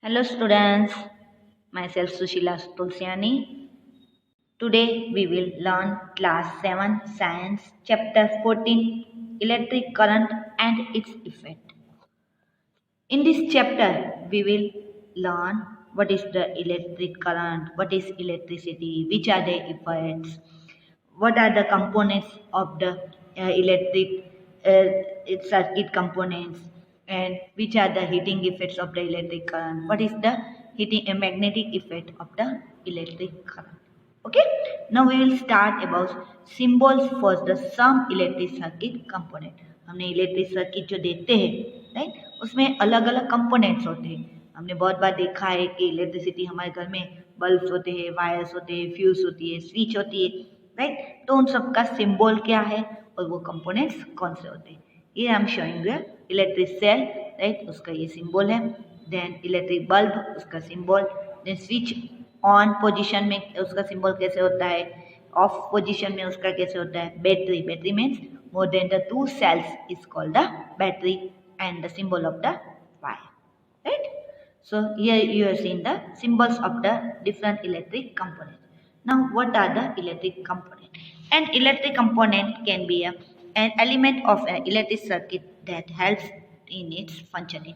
Hello students, myself Sushila Tulsiani. Today we will learn class 7 science chapter 14 electric current and its effect. In this chapter we will learn what is the electric current, what is electricity, which are the effects, what are the components of the electric circuit components, and which are the heating effects of the electric current, what is the heating magnetic effect of the electric current. Okay, now we will start about symbols for the some electric circuit component. हमने electric circuit जो देखते हैं right, उसमें अलग अलग components होते हैं. हमने बहुत बार देखा है कि इलेक्ट्रिसिटी हमारे घर में बल्ब्स होते हैं, वायर्स होते हैं, फ्यूज होती है, स्विच होती है राइट. तो उन सब का सिंबल क्या है और वो कंपोनेंट्स कौन से होते हैं. ये I am showing you electric cell right, उसका ये सिंबल है. देन इलेक्ट्रिक बल्ब, उसका symbol. Then switch on position में उसका सिंबल कैसे होता है, ऑफ पोजीशन में उसका कैसे होता है. Battery, battery means more than the two cells is called the battery and the symbol of the wire, right. So here you have seen the symbols of the different electric components. Now what are the electric component? An electric component can be an element of an electric circuit that helps in its functioning.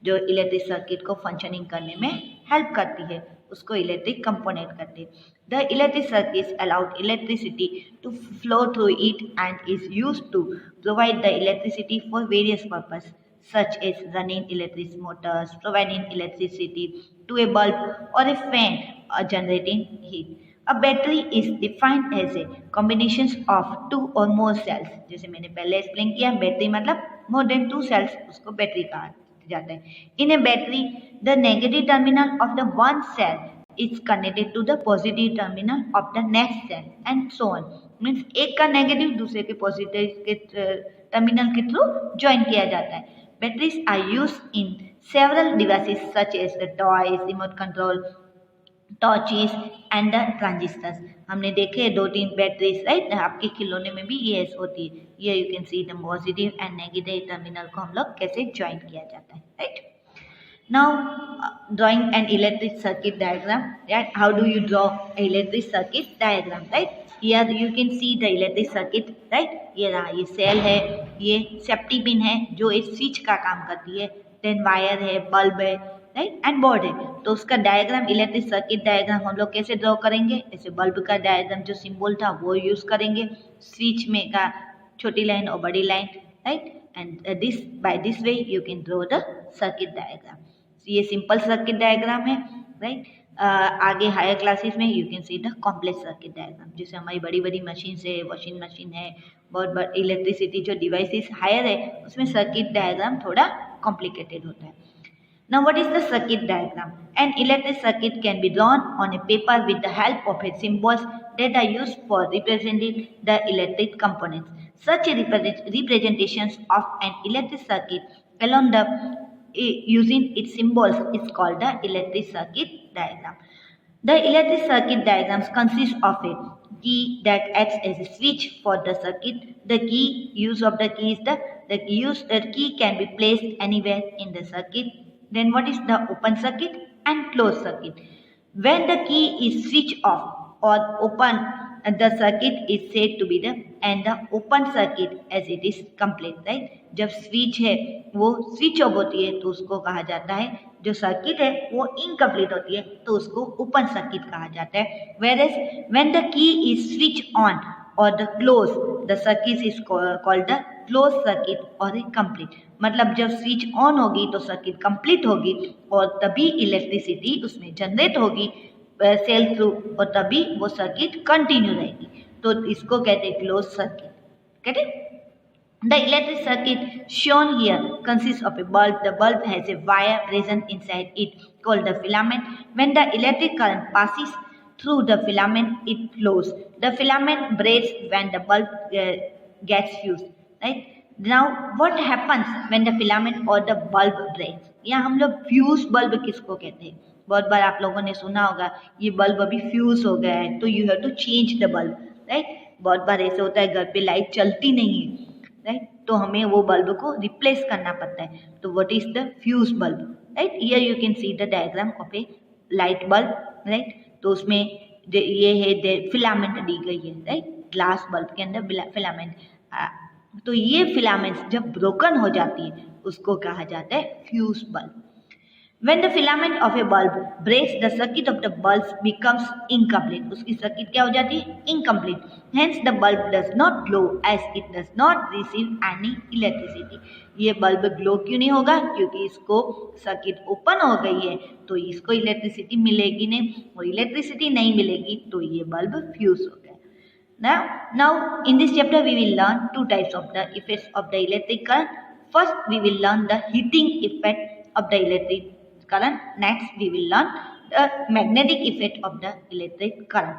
जो electric circuit को functioning करने में help करती है उसको electric component कहते हैं. The electric circuit allows electricity to flow through it and is used to provide the electricity for various purposes, such as running electric motors, providing electricity to a bulb or a fan, or generating heat. A battery is defined as a combination of two or more cells. जैसे मैंने पहले explain किया, battery मतलब more than two cells, उसको battery कहा जाता है. In a battery, the negative terminal of the one cell is connected to the positive terminal of the next cell and so on. Means एक का negative दूसरे के positive के terminal के थ्रू ज्वाइन किया जाता है. Batteries are used in several devices such as the toys, remote control, torches and the transistors. हमने देखे दो तीन बैटरीज राइट, आपके खिलौने में भी ये होती है. ये you can see the positive and negative terminal को हम लोग कैसे ज्वाइन किया जाता है right. Now drawing an electric circuit diagram right. How do you draw electric circuit diagram right. Here you can see the electric circuit right. ये रहा, ये सेल है, ये सेफ्टी पिन है जो एक स्विच का काम करती है. देन वायर है, बल्ब है राइट एंड बोर्ड है. तो उसका डायग्राम इलेक्ट्रिक सर्किट डायग्राम हम लोग कैसे ड्रॉ करेंगे. ऐसे बल्ब का डायग्राम जो सिंबल था वो यूज करेंगे, स्विच में का छोटी लाइन और बड़ी line right. And this by this way you can draw the circuit diagram. ये सिंपल सर्किट डायग्राम है राइट. आगे हायर क्लासेस में you can see the complex circuit diagram. जैसे हमारी बड़ी बड़ी मशीन है, वॉशिंग मशीन है, बहुत बड़ी इलेक्ट्रिसिटी जो डिवाइसेस हायर है उसमें सर्किट डायग्राम थोड़ा कॉम्प्लिकेटेड होता है. Now what is the circuit diagram? An electric circuit can be drawn on a paper with the help of a symbols that are used for representing the electric components. Such a representations of an electric circuit along the using its symbols is called the electric circuit diagram. The electric circuit diagrams consist of a key that acts as a switch for the circuit. The key use of the key is the key can be placed anywhere in the circuit. Then what is the open circuit and closed circuit? When the key is switched off or open, the circuit is said to be the and the open circuit as it is complete, right? जब switch है वो switch off होती है तो उसको कहा जाता है, जो सर्किट है वो इनकम्प्लीट होती है तो उसको ओपन सर्किट कहा जाता है. Whereas when the key is switched on or the close, the circuit is called the closed circuit or a complete. मतलब जब स्विच ऑन होगी तो सर्किट कंप्लीट होगी और तभी इलेक्ट्रिसिटी उसमें जनरेट होगी सेल थ्रू और तभी वो सर्किट कंटिन्यू रहेगी. तो इसको कहते हैं क्लोज सर्किट. कहते The electric circuit shown here consists of a bulb. The bulb has a wire present inside it called the filament. When the electric current passes through the filament, it flows. The filament breaks when the bulb gets fused. Right? Now, what happens when the filament or the bulb breaks? या हम लोग fuse bulb किसको कहते हैं. बहुत बार आप लोगों ने सुना होगा ये बल्ब अभी फ्यूज हो गया है तो you have to change the bulb right. बहुत बार ऐसे होता है घर पे लाइट चलती नहीं है राइट, तो हमें वो बल्ब को रिप्लेस करना पड़ता है. तो what is the fuse bulb. Right. Here you can see the diagram of A light bulb, right. तो उसमें ये है फिलामेंट दी गई है, राइट। ग्लास बल्ब के अंदर फिलामेंट, तो ये फिलामेंट्स जब ब्रोकन हो जाती है उसको कहा जाता है fuse bulb. When the filament of a bulb breaks, the circuit of the bulb becomes incomplete. उसकी सर्किट क्या हो जाती है? Incomplete. Hence the bulb does not glow as it does not receive any electricity. ये bulb glow क्यों नहीं होगा? क्योंकि इसको सर्किट ओपन हो गई है तो इसको इलेक्ट्रिसिटी मिलेगी नहीं, और इलेक्ट्रिसिटी नहीं मिलेगी तो ये बल्ब फ्यूज हो गया। Now in this chapter we will learn two types of the effects of the electric current. First we will learn the heating effect of the electric current. Next we will learn the magnetic effect of the electric current.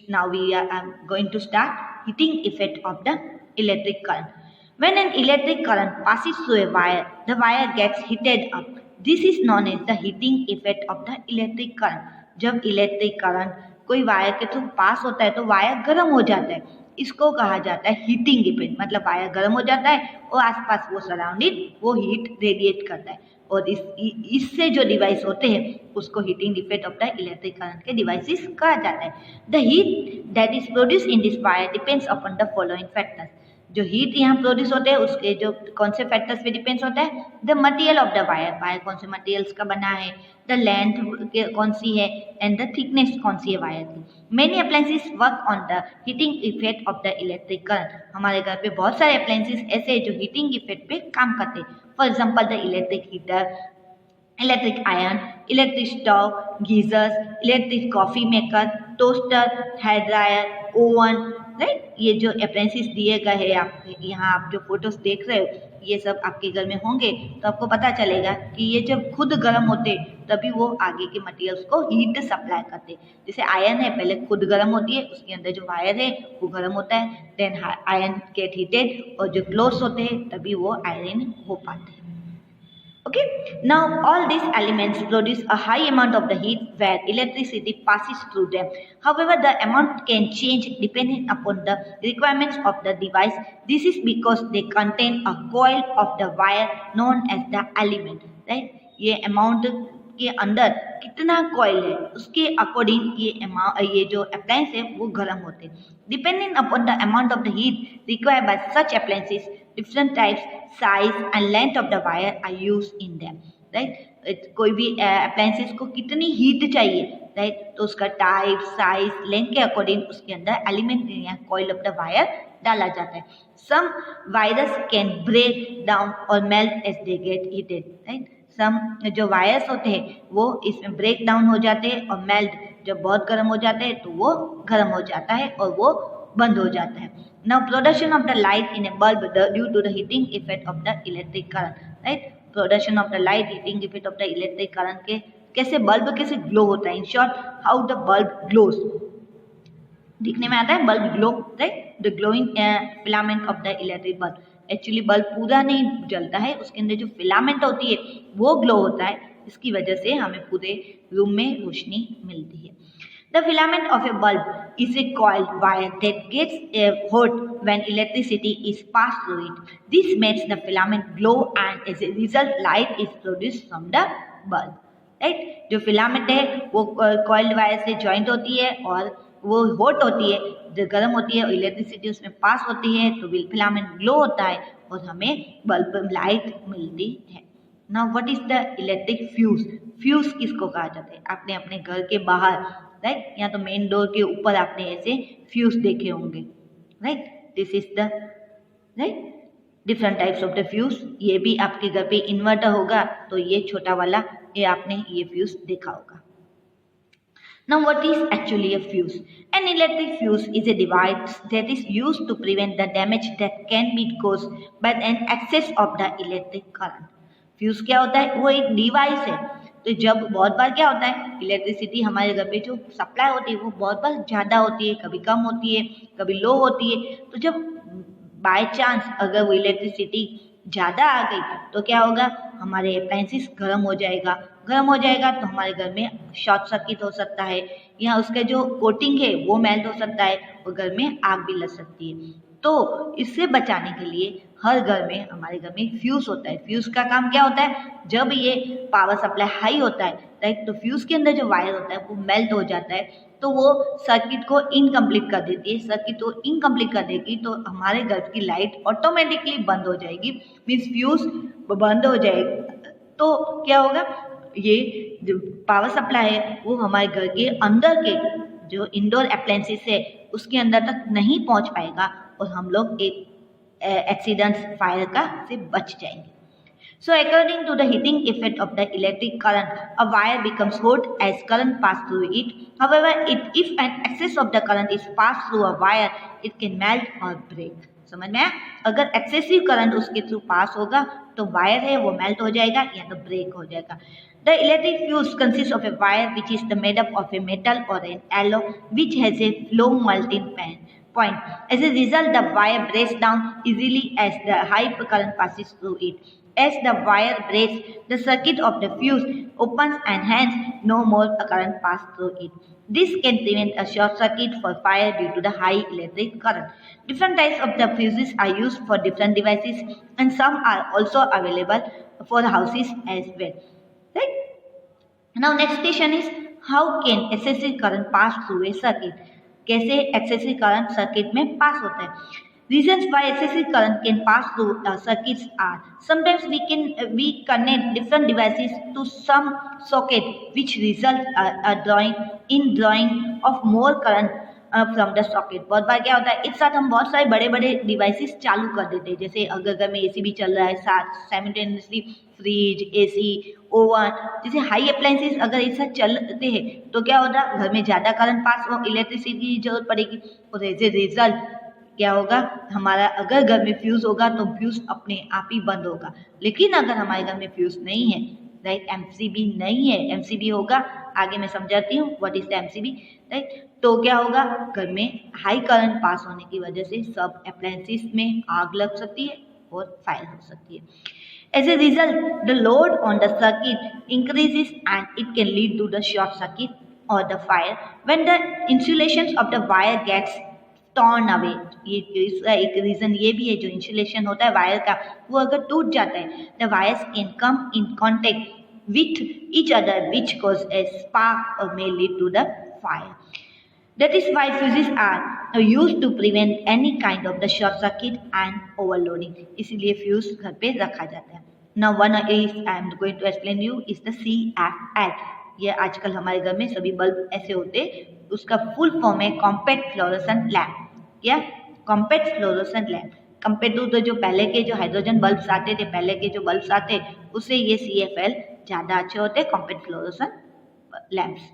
Now we are going to start heating effect of the electric current. When an electric current passes through a wire, the wire gets heated up. This is known as the heating effect of the electric current. जब electric current कोई wire के through pass होता है तो wire गर्म हो जाता है, इसको कहा जाता है हीटिंग इफेक्ट। मतलब वायर गर्म हो जाता है और आसपास वो सराउंडिंग वो हीट रेडिएट करता है, और इससे जो डिवाइस होते हैं उसको heating effect of the electric current के डिवाइसेस कहा जाता है। The heat that is produce in this wire depends upon the following factors. जो हीट यहाँ प्रोड्यूस होते हैं उसके जो कौन से फैक्टर्स पे डिपेंड्स होता है? The material of the wire, wire कौन से मटेरियल्स का बना है, द लेंथ कौन सी है, एंड द थिकनेस कौन सी है वायर की। Many appliances work on the heating effect of the electric current. हमारे घर पे बहुत सारे अप्लायंसेस ऐसे हैं जो हीटिंग इफेक्ट पे काम करते हैं। For example the electric heater, electric iron, electric stove, geysers, electric coffee maker, toaster, hair dryer, oven, right. ये जो अप्लायंसेस दिए गए हैं आप यहाँ आप जो फोटोज देख रहे हो ये सब आपके घर में होंगे तो आपको पता चलेगा कि ये जब खुद गर्म होते तभी वो आगे के मटेरियल्स को हीट सप्लाई करते। जैसे आयरन है, पहले खुद गर्म होती है, उसके अंदर जो वायर है वो गर्म होता है, देन आयरन गेट हीटेड और जो क्लोथ्स होते हैं तभी वो आयरन हो पाते हैं। Okay, now all these elements produce a high amount of the heat where electricity passes through them. However, the amount can change depending upon the requirements of the device. This is because they contain a coil of the wire known as the element. Right? ये amount के अंदर कितना coil है उसके according ये जो appliance है वो गर्म होते हैं। Depending upon the amount of the heat required by such appliances, different types, size and length of the wire are used in them, right. कोई भी अप्लायंसेस को कितनी हीट चाहिए, राइट, तो उसका टाइप, साइज, लेंथ के अकॉर्डिंग उसके अंदर एलिमेंट या कॉइल ऑफ द वायर डाला जाता है। Some wires can break down और melt as they get heated, right. Some जो वायर्स होते हैं वो इसमें ब्रेक डाउन हो जाते हैं और मेल्ट, जब बहुत गर्म हो जाते हैं तो वो गर्म हो जाता है और वो बंद हो जाता है। Now production of the light in a bulb due to the heating effect of the electric current, right. Production of the light, heating effect of the electric current के कैसे बल्ब कैसे ग्लो होता है। In short, how the bulb glows, दिखने में आता है bulb glow, right. The glowing filament of the electric bulb, actually bulb पूरा नहीं जलता है, उसके अंदर जो फिलामेंट होती है वो ग्लो होता है, इसकी वजह से हमें पूरे रूम में रोशनी मिलती है। The filament of a bulb is a coiled wire that gets hot when electricity is passed through it. This makes the filament glow and as a result light is produced from the bulb. Right? जो filament है वो coiled wire से joint होती है और वो hot होती है, जो गर्म होती है और इलेक्ट्रिसिटी उसमें पास होती है तो फिलामेंट ग्लो होता है और हमें बल्ब लाइट मिलती है। Now what is the electric fuse? Fuse किसको कहा जाता है? आपने अपने घर के बाहर, राइट, या तो मेन डोर के ऊपर आपने ऐसे फ्यूज देखे होंगे, right. This is the right different types of the fuse. ये भी आपके घर पे इन्वर्टर होगा तो ये छोटा वाला ये आपने ये फ्यूज देखा होगा। Now what is actually a fuse? An electric fuse is a device that is used to prevent the damage that can be caused by an excess of the electric current. Fuse क्या होता है? वो एक device है। तो जब बहुत बार क्या होता है, इलेक्ट्रिसिटी हमारे घर पे जो सप्लाई होती है वो बहुत बार ज़्यादा होती है, कभी कम होती है, कभी लो होती है। तो जब बाय चांस अगर वो इलेक्ट्रिसिटी ज़्यादा आ गई तो क्या होगा, हमारे अप्लायंसेस गर्म हो जाएगा, गर्म हो जाएगा तो हमारे घर में शॉर्ट सर्किट हो सकता है, या उसका जो कोटिंग है वो मेल्ट हो सकता है और घर में आग भी लग सकती है। तो इससे बचाने के लिए हर घर में, हमारे घर में फ्यूज होता है। फ्यूज का काम क्या होता है, जब ये पावर सप्लाई हाई होता है राइट, तो फ्यूज के अंदर जो वायर होता है वो मेल्ट हो जाता है, तो वो सर्किट को इनकम्प्लीट कर देती है। सर्किट को इनकम्प्लीट कर देगी तो हमारे घर की लाइट ऑटोमेटिकली बंद हो जाएगी, मीन्स फ्यूज बंद हो जाएगा। तो क्या होगा, ये जो पावर सप्लाई है वो हमारे घर के अंदर के जो इंडोर अप्लायंसेस है उसके अंदर तक नहीं पहुंच पाएगा और हम लोग एक एक्सीडेंट फायर का से बच जाएंगे। So according to the heating effect of the electric current, a wire becomes hot as current pass through it. However, if an excess of the current is passed through a wire, it can melt or break. समझ में आया? अगर excessive current उसके through pass होगा तो wire है वो melt हो जाएगा या तो ब्रेक हो जाएगा। The electric fuse consists of a wire which is made up of a metal or an alloy which has a low melting point. As a result, the wire breaks down easily as the high current passes through it. As the wire breaks, the circuit of the fuse opens and hence no more current passes through it. This can prevent a short circuit for fire due to the high electric current. Different types of the fuses are used for different devices and some are also available for houses as well. Right? Now next question is, how can excessive current pass through a circuit? कैसे excessive current circuit में pass होता है? Reasons why excessive current can pass through circuits are, sometimes we connect different devices to some socket which result in drawing of more current from the socket. बहुत बार क्या होता है, एक साथ हम बहुत सारे बड़े बड़े डिवाइसेस चालू कर देते हैं, जैसे अगर घर में एसी भी चल रहा है साथ साइमल्टेनियसली, फ्रिज, एसी, ओवन जैसे हाई अप्लायंसेस अगर एक साथ चलते हैं तो क्या होता है, घर में ज़्यादा करंट पास हो, इलेक्ट्रिसिटी की जरूरत पड़ेगी और एज ए रिजल्ट क्या होगा, हमारा अगर घर में फ्यूज़ होगा तो फ्यूज़ अपने आप ही बंद होगा। लेकिन अगर हमारे घर में फ्यूज़ नहीं है राइट, एमसीबी नहीं है, एमसीबी होगा, आगे मैं समझाती हूँ what is the MCB right, तो क्या होगा, घर में हाई करंट पास होने की वजह से सब अप्लायंसेस में आग लग सकती है और फायर हो सकती है। As a result, the load on the circuit increases and it can lead to the short circuit or the fire when the insulations of the wire gets torn away. ये इसका एक रीजन ये भी है, जो इंसुलेशन होता है wire का वो अगर टूट जाता है, the wires can come in contact with each other which cause a spark or may lead to the fire. That is why fuses are used to prevent any kind of the short circuit and overloading. इसीलिए fuse घर पे रखा जाता है। Now one is I am going to explain you is the CFL. ये आजकल हमारे घर में सभी बल्ब ऐसे होते हैं, उसका फुल फॉर्म है कॉम्पैक्ट फ्लोरोसेंट लैम्प। क्या compact fluorescent lamp, compare to जो पहले के जो हाइड्रोजन बल्ब्स आते थे, पहले के जो बल्ब्स आते उससे ये CFL ज़्यादा अच्छे होते हैं, कॉम्पैक्ट फ्लोरोसेंट लैम्प्स।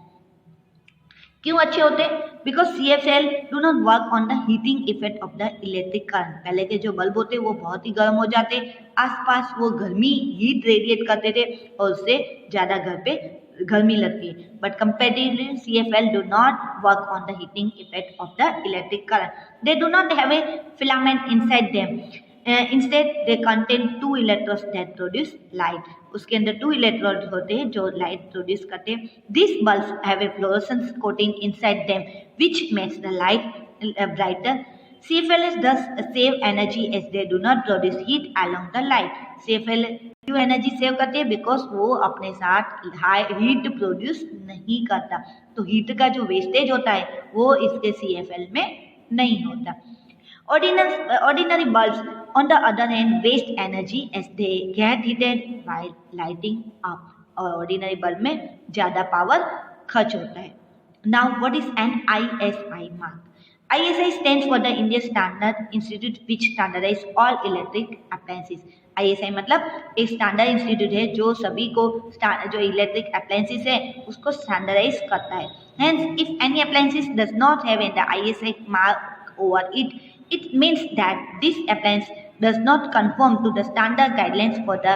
क्यों अच्छे होते हैं? Because CFL do not work on the heating effect of the electric current. पहले के जो बल्ब होते वो बहुत ही गर्म हो जाते, आसपास वो गर्मी हीट रेडिएट करते थे और उससे ज़्यादा घर पे गर्मी लगती है। But comparatively CFL do not work on the heating effect of the electric current. They do not have a filament inside them. Instead, they contain two electrodes that produce light. उसके अंदर 2 इलेक्ट्रोड होते हैं जो light produce करते हैं। These bulbs have a fluorescence coating inside them, which makes the light brighter. CFLs thus save energy as they do not produce heat along the light. CFL क्यों energy save करते हैं? Because वो अपने साथ high heat produce नहीं करता, तो heat का जो वेस्टेज होता है वो इसके CFL में नहीं होता। Ordinary bulbs, on the other hand, waste energy as they get heated while lighting up. और ordinary bulb में ज़्यादा पावर खर्च होता है। Now, what is an ISI mark? ISI stands for the Indian Standard Institute, which standardize all electric appliances. ISI मतलब एक standard institute है जो सभी को जो इलेक्ट्रिक अप्लायंसेस है उसको स्टैंडर्डाइज करता है। Hence, if any appliances does not have the ISI mark over it, it means that this appliance does not conform to the standard guidelines for the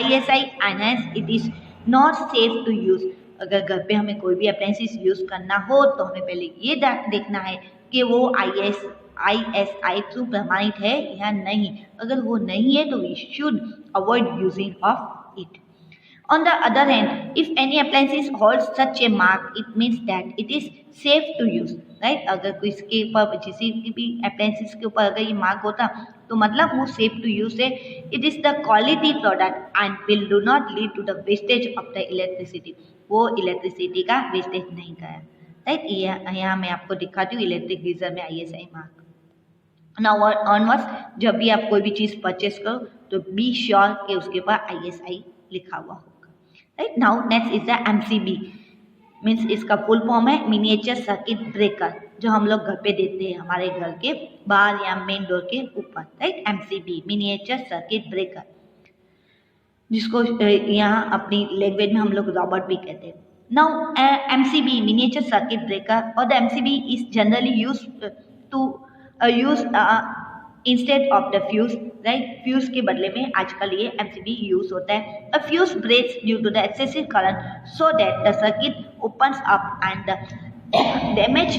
ISI and hence it is not safe to use. अगर घर पे हमें कोई भी appliances use करना हो तो हमें पहले ये देखना है कि वो ISI थ्रू प्रमाणित है या नहीं। अगर वो नहीं है तो we should avoid using of it. On the other hand, if any appliances holds such a mark, it means that it is safe to use. Right, अगर कोई इसके ऊपर किसी भी अप्लायंसेस के ऊपर अगर ये मार्क होता तो मतलब वो सेफ टू यूज है. It is the quality product and will do not lead to the wastage of the electricity. वो इलेक्ट्रिसिटी का वेस्टेज नहीं करा. राइट, यहाँ मैं आपको दिखाती हूँ इलेक्ट्रिक गीजर में ISI मार्क. नाउ ऑनवर्ड्स जब भी आप कोई भी चीज़ परचेस करो तो बी श्योर कि उसके ऊपर ISI लिखा हुआ होगा. Right, now next is the MCB. Means इसका फुल फॉर्म है मिनिएचर सर्किट ब्रेकर, जो हम लोग घर पे देते हैं हमारे घर के बाहर या मेन डोर के ऊपर. Right, MCB miniature circuit breaker, जिसको यहाँ अपनी लैंग्वेज में हम लोग रॉबर्ट भी कहते हैं. Now MCB miniature circuit breaker और the MCB is generally use to use instead of the fuse. Right, fuse के बदले में आजकल ये MCB यूज होता है. A fuse breaks due to the excessive current so that the circuit opens up and the damage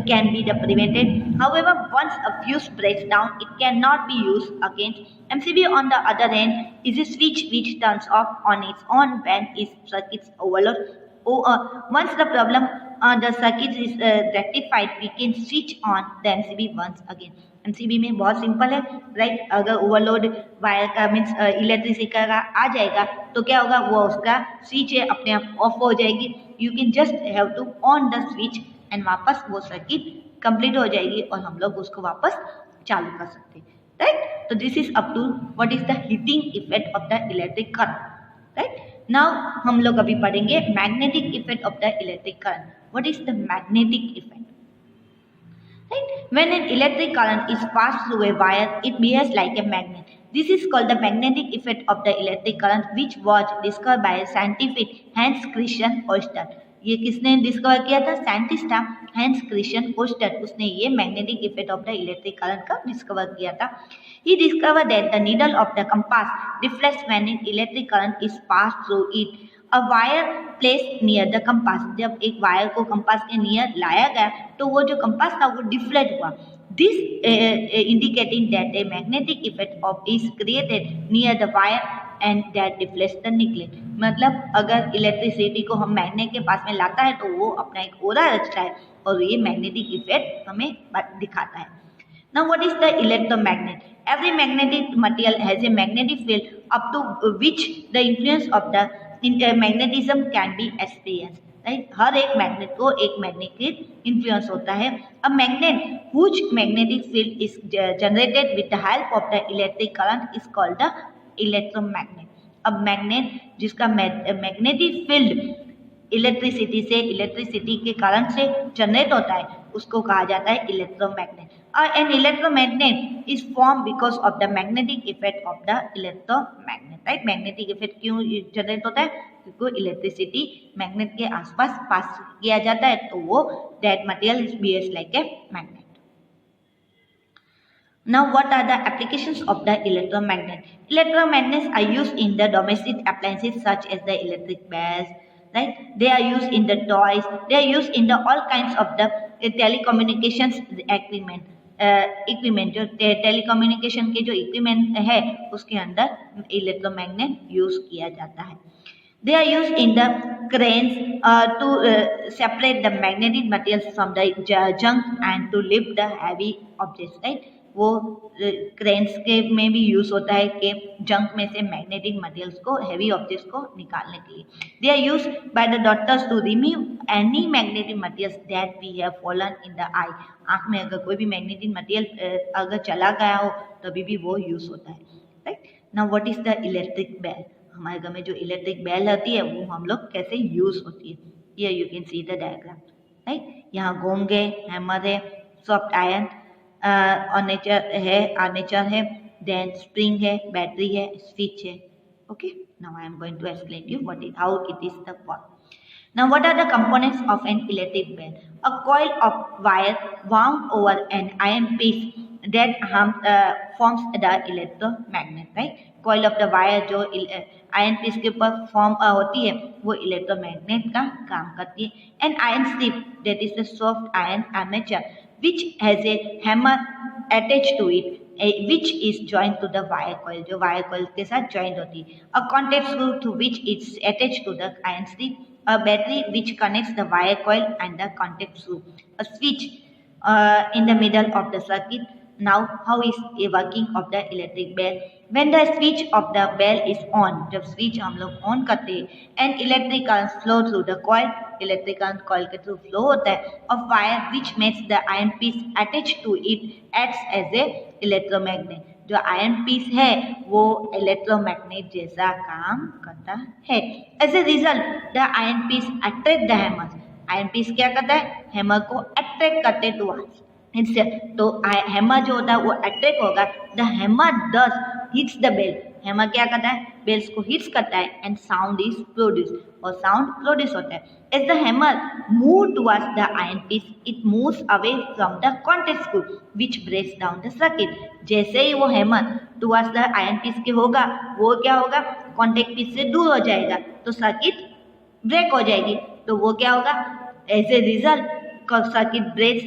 can be prevented. However, once a fuse breaks down, it cannot be used again. MCB, on the other hand, is a switch which turns off on its own when its circuits overload. Once the problem the circuit is rectified, we can switch on the MCB once again. MCB में बहुत simple है. Right, अगर overload wire का means electricity का आ जाएगा तो क्या होगा, वो उसका स्विच है अपने आप ऑफ हो जाएगी. You can just have to on the switch and वापस वो सर्किट कंप्लीट हो जाएगी और हम लोग उसको वापस चालू कर सकते हैं. राइट, तो this is up to what is the heating effect of the electric current. Right, now हम लोग अभी पढ़ेंगे magnetic effect of the electric current. What is the magnetic effect? Right? When an electric current is passed through a wire, it behaves like a magnet. This is called the magnetic effect of the electric current, which was discovered by scientific Hans Christian Ørsted. ये किसने discover किया था? Scientist था Hans Christian oyster. उसने ये magnetic effect of the electric current का discover किया था. He discovered that the needle of the compass reflects when an electric current is passed through it. A wire placed near the compass. जब एक wire को compass के near लाया गया तो वो जो कंपास था वो डिफ्लेक्ट हुआ. This indicating that a magnetic effect of is created near the wire and that deflects the needle. मतलब अगर इलेक्ट्रिसिटी को हम मैग्नेट के पास में लाता है तो वो अपना एक ओरा रचता है और ये मैग्नेटिक इफेक्ट हमें दिखाता है. Now what is the electromagnet? Every magnetic material has a magnetic field up to which the influence of the magnetism can be experienced. Right, हर एक मैग्नेट को एक मैग्नेटिक इन्फ्लुएंस होता है. A magnet whose magnetic field is generated with the help of the electric current is called the electromagnet. अब magnet जिसका magnetic field electricity के current से जनरेट होता है उसको कहा जाता है electromagnet. An electromagnet is form because of the magnetic effect of the electromagnet. Right, magnetic effect क्यों जनरेट होता है? क्योंकि इलेक्ट्रिसिटी मैग्नेट के आसपास पास किया जाता है तो वो that material is behaves like a magnet. Now, what are the applications of the electromagnet? Electromagnets are used in the domestic appliances such as the electric bells. Right? They are used in the toys. They are used in the all kinds of the telecommunications equipment. जो telecommunication के जो equipment है उसके अंदर electromagnet use किया जाता है. They are used in the cranes to separate the magnetic materials from the junk and to lift the heavy objects. Right? वो क्रेन्स के में भी यूज होता है कि जंक में से मैग्नेटिक मटेरियल्स को हेवी ऑब्जेक्ट्स को निकालने के लिए. They are use by the doctors to remove any magnetic materials that we have fallen in the eye. आँख में अगर कोई भी मैग्नेटिक मटेरियल अगर चला गया हो तभी भी वो यूज होता है. Right, now what is the electric bell? हमारे घर में जो इलेक्ट्रिक बेल होती है वो हम लोग कैसे यूज होती है. Here you can see the diagram. Right, यहाँ गोंग है, हैमर है, सॉफ्ट आयरन आर्मेचर है, देन स्प्रिंग है, बैटरी है, स्विच है. Okay, now I am going to explain you what is how it is the work. Now what are the components of an electric bell? A coil of wire wound over an iron piece that forms the electromagnet. Right? Coil of the wire जो iron piece के ऊपर form होती है वो electromagnet का काम करती है. An iron strip that is the soft iron armature which has a hammer attached to it which is joined to the wire coil, जो wire coil के साथ joined होती है. A contact screw to which it's attached to the iron strip. A battery which connects the wire coil and the contact screw. A switch in the middle of the circuit. Now, how is a working of the electric bell? When the switch of the bell is on, जब switch हम लोग on करते हैं, and electric current flow through the coil, electric current coil के through flow होता है, of wire which makes the iron piece attached to it acts as a electromagnet. जो iron piece है वो इलेक्ट्रोमैग्नेट जैसा काम करता है. As a result the iron piece attract the hammer. Iron piece क्या करता है? हैमर को अट्रैक्ट करते टुवर्ड्स इससे. तो हैमर जो होता है वो अट्रैक्ट होगा. The hammer does hits the bell. Hammer क्या करता है? बेल्स को हिट्स करता है एंड साउंड इज प्रोड्यूस, और साउंड प्रोड्यूस होता है. As the hammer move towards the iron piece it moves away from the contact screw which breaks down the circuit. जैसे ही वो hammer towards the iron piece के होगा, वो क्या होगा? कॉन्टैक्ट पीस से दूर हो जाएगा, तो सर्किट ब्रेक हो जाएगी. तो वो क्या होगा? As a result circuit breaks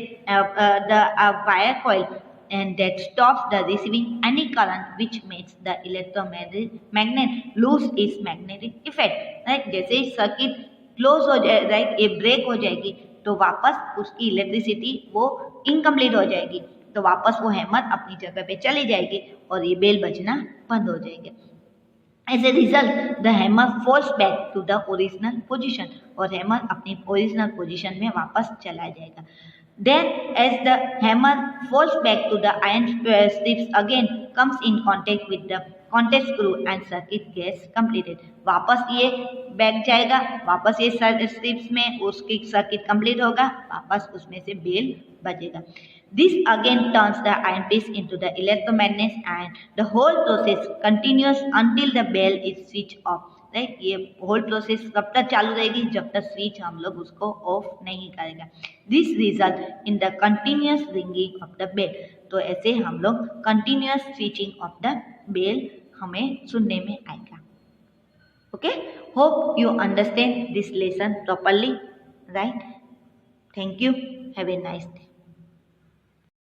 the wire coil and that stops the receiving any current which makes the electromagnet lose its magnetic effect. Right? जैसे ही सर्किट क्लोज हो जाए, राइट, ये ब्रेक हो जाएगी, तो वापस उसकी इलेक्ट्रिसिटी वो इनकम्प्लीट हो जाएगी, तो वापस वो हैमर अपनी जगह पे चली जाएगी और ये बेल बजना बंद हो जाएगी. As a result, the hammer falls back to the original position, और हैमर अपनी ओरिजिनल पोजीशन में वापस चला जाएगा. Then, as the hammer falls back to the iron strips again comes in contact with the contact screw and circuit gets completed. वापस ये back जाएगा, वापस ये स्ट्रिप्स में उसकी सर्किट कंप्लीट होगा, वापस उसमें से बेल बजेगा. This again turns the iron piece into the electromagnet and the whole process continues until the bell is switched off. Right, ये होल प्रोसेस कब तक चालू रहेगी? जब तक स्विच हम लोग उसको ऑफ नहीं करेगा. This result in the continuous ringing of the bell. तो ऐसे हम लोग continuous switching off the bell हमें सुनने में आएगा. Okay, hope you understand this lesson properly. Right, thank you, have a nice day.